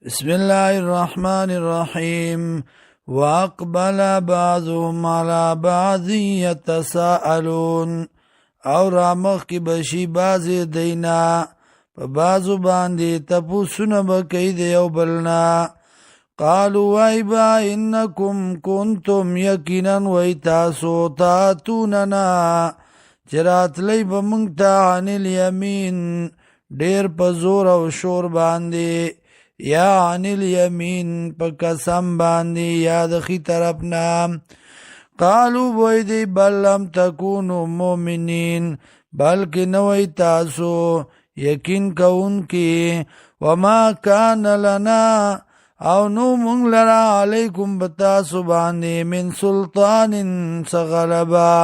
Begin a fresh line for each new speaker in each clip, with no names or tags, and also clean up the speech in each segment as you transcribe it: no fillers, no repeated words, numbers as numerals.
بسم الله الرحمن الرحيم وأقبل بعضهم على بعض يتساءلون او رامخ کی بشی باز دینا په بازو باندې تپوسونه بکی دیو بلنا قالوا وایبا انکم کنتم یقینا وی تاسو تاتوننا چرات لی بمونگتا عن الیمین دیر په زور او شور باندې یا عن الیمین په قسم باندې یا د خی طرفنا قالو بوئی دی بل لم تکونو مومنین بلکہ نوی تاسو یقین کون کی وما کان لنا او نو منگ لرا علیکم بتاسو باندی من سلطان سغلبا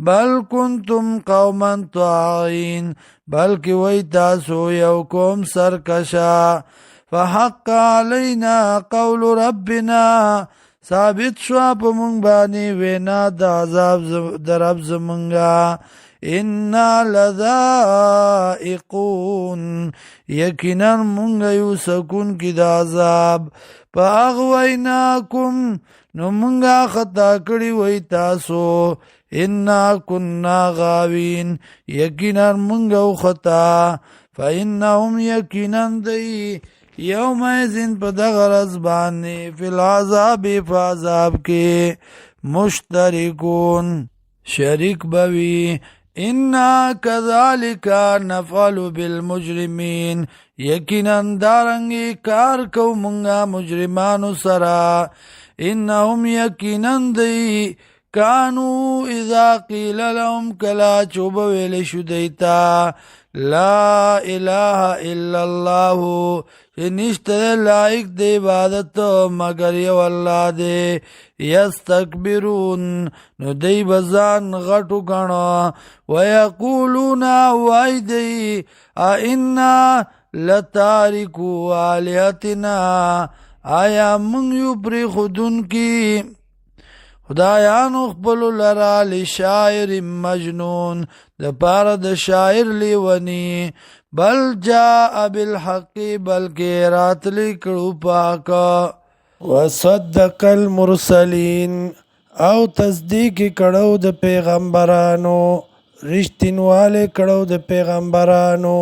بل کنتم قوما طاغین بلکہ وی تاسو یو قوم سرکشا فحق علینا قول ربنا ثابت شوا پا منگ بانی وینا دا عذاب در رب زمنگا انا لذائقون یقینا منگ یو سکون کی دا عذاب پا اغویناکم نو منگا خطا کری وی تاسو انا کننا غاوین یقینا منگو خطا فا انہم یقینا دی یوم ایزن پا دغرز بانی فی العذاب فعذاب کے مشترکون شریک بوی انا کذالک نفعل بالمجرمین یقینا دارنگی کار کو منگا مجرمانو سرا انہم یقینا دی کانو اذا قیل لهم کلا چوب ویل شدیتا لا الہ الا اللہ نشت لائق دے عبادت مگر یو اللہ دے یستکبرون نو دی بزان غٹو گنو ویقولون وائی دی اینا لتارکو آلیتنا آیا من یو پری خودن کی خدایانو خپلو لرا لشاعر مجنون د پاره د شاعر لیونی بل جاء بالحق بلکې راتلی کړو پاک وصدق المرسلین او تصدیق کړو د پیغمبرانو رښتینواله کړو د پیغمبرانو